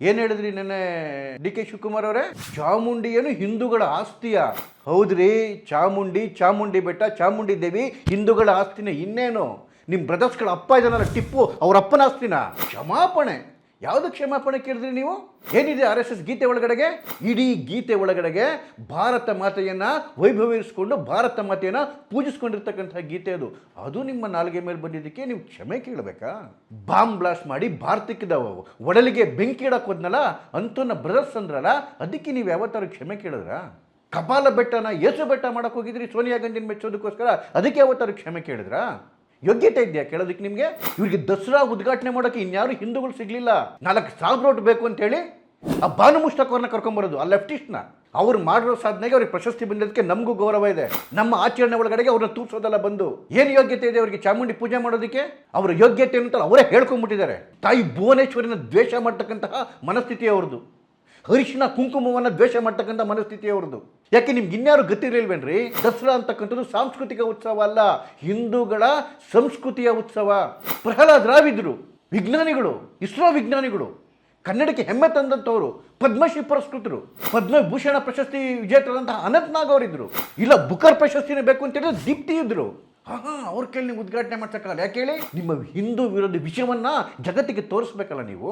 ಏನು ಹೇಳಿದ್ರಿ ನೆನ್ನೆ ಡಿ ಕೆ ಶಿವಕುಮಾರ್ ಅವರೇ? ಚಾಮುಂಡಿ ಏನು ಹಿಂದೂಗಳ ಆಸ್ತಿಯ? ಹೌದ್ರಿ, ಚಾಮುಂಡಿ ಬೆಟ್ಟ, ಚಾಮುಂಡಿ ದೇವಿ ಹಿಂದೂಗಳ ಆಸ್ತಿನ. ಇನ್ನೇನು ನಿಮ್ಮ ಬ್ರದರ್ಸ್ಗಳ ಅಪ್ಪ ಇದನ್ನಲ್ಲ ಟಿಪ್ಪು, ಅವ್ರ ಅಪ್ಪನ ಆಸ್ತಿನ. ಕ್ಷಮಾಪಣೆ, ಯಾವುದು ಕ್ಷಮಾಪಣೆ ಕೇಳಿದ್ರಿ ನೀವು? ಏನಿದೆ ಆರ್ ಎಸ್ ಎಸ್ ಗೀತೆ ಒಳಗಡೆಗೆ? ಇಡೀ ಗೀತೆ ಒಳಗಡೆಗೆ ಭಾರತ ಮಾತೆಯನ್ನು ವೈಭವೀರಿಸಿಕೊಂಡು ಭಾರತ ಮಾತೆಯನ್ನು ಪೂಜಿಸ್ಕೊಂಡಿರ್ತಕ್ಕಂಥ ಗೀತೆ ಅದು. ಅದು ನಿಮ್ಮ ನಾಲ್ಗೆ ಮೇಲೆ ಬಂದಿದ್ದಕ್ಕೆ ನೀವು ಕ್ಷಮೆ ಕೇಳಬೇಕಾ? ಬಾಂಬ್ ಬ್ಲಾಸ್ಟ್ ಮಾಡಿ ಭಾರತಕ್ಕೆ ಒಡಲಿಗೆ ಬೆಂಕಿ ಇಡಕ್ಕೆ ಹೋದ್ನಲ್ಲ ಅಂತನ್ನ ಬ್ರದರ್ಸ್ ಅಂದ್ರಲ್ಲ, ಅದಕ್ಕೆ ನೀವು ಯಾವತ್ತಾರು ಕ್ಷಮೆ ಕೇಳಿದ್ರ? ಕಪಾಲ ಬೆಟ್ಟನ ಏಸು ಬೆಟ್ಟ ಮಾಡಕ್ಕೆ ಹೋಗಿದ್ರಿ ಸೋನಿಯಾ ಗಾಂಧಿನ ಮೆಚ್ಚೋದಕ್ಕೋಸ್ಕರ, ಅದಕ್ಕೆ ಯಾವತ್ತಾರು ಕ್ಷಮೆ ಕೇಳಿದ್ರಾ? ಯೋಗ್ಯತೆ ಇದೆಯಾ ಕೇಳೋದಕ್ಕೆ ನಿಮಗೆ? ಇವರಿಗೆ ದಸರಾ ಉದ್ಘಾಟನೆ ಮಾಡೋಕ್ಕೆ ಇನ್ಯಾರು ಹಿಂದೂಗಳು ಸಿಗಲಿಲ್ಲ. 4,000 ರೋಡ್ ಬೇಕು ಅಂತೇಳಿ ಆ ಬಾನು ಮುಷ್ಟಕ್ ಅವ್ರನ್ನ ಕರ್ಕೊಂಬರೋದು, ಆ ಲೆಫ್ಟಿಸ್ಟ್ನ. ಅವ್ರು ಮಾಡಿರೋ ಸಾಧನೆಗೆ ಅವ್ರಿಗೆ ಪ್ರಶಸ್ತಿ ಬಂದಿದ್ದಕ್ಕೆ ನಮಗೂ ಗೌರವ ಇದೆ. ನಮ್ಮ ಆಚರಣೆ ಒಳಗಡೆಗೆ ಅವ್ರನ್ನ ತೂರ್ಸೋದೆಲ್ಲ ಬಂದು ಏನು ಯೋಗ್ಯತೆ ಇದೆ ಅವರಿಗೆ ಚಾಮುಂಡಿ ಪೂಜೆ ಮಾಡೋದಕ್ಕೆ? ಅವರ ಯೋಗ್ಯತೆ ಅಂತ ಅವರೇ ಹೇಳ್ಕೊಂಡ್ಬಿಟ್ಟಿದ್ದಾರೆ. ತಾಯಿ ಭುವನೇಶ್ವರಿನ ದ್ವೇಷ ಮಾಡ್ತಕ್ಕಂತಹ ಮನಸ್ಥಿತಿ ಅವ್ರದ್ದು. ಅರಿಶಿನ ಕುಂಕುಮವನ್ನು ದ್ವೇಷ ಮಾಡ್ತಕ್ಕಂಥ ಮನಸ್ಥಿತಿ ಅವ್ರದ್ದು. ಯಾಕೆ ನಿಮ್ಗೆ ಇನ್ಯಾರು ಗೊತ್ತಿರಲಿಲ್ವೇನ್ರಿ? ದಸರಾ ಅಂತಕ್ಕಂಥದ್ದು ಸಾಂಸ್ಕೃತಿಕ ಉತ್ಸವ ಅಲ್ಲ, ಹಿಂದೂಗಳ ಸಂಸ್ಕೃತಿಯ ಉತ್ಸವ. ಪ್ರಹ್ಲಾದ್ ರಾವ್ ಇದ್ರು, ವಿಜ್ಞಾನಿಗಳು, ಇಸ್ರೋ ವಿಜ್ಞಾನಿಗಳು, ಕನ್ನಡಕ್ಕೆ ಹೆಮ್ಮೆ ತಂದಂಥವ್ರು, ಪದ್ಮಶ್ರೀ ಪುರಸ್ಕೃತರು, ಪದ್ಮಭೂಷಣ ಪ್ರಶಸ್ತಿ ವಿಜೇತರಾದಂತಹ ಅನಂತನಾಗ್ ಅವರಿದ್ರು. ಇಲ್ಲ ಬುಕರ್ ಪ್ರಶಸ್ತಿನೇ ಬೇಕು ಅಂತ ಹೇಳಿದ್ರೆ ದೀಪ್ತಿ ಇದ್ರು. ಅವ್ರ ಕೈಲಿ ನೀವು ಉದ್ಘಾಟನೆ ಮಾಡ್ಸಕ್ಕಲ್ಲ. ಯಾಕೆ ಹೇಳಿ? ನಿಮ್ಮ ಹಿಂದೂ ವಿರೋಧಿ ವಿಷಯವನ್ನ ಜಗತ್ತಿಗೆ ತೋರಿಸ್ಬೇಕಲ್ಲ ನೀವು.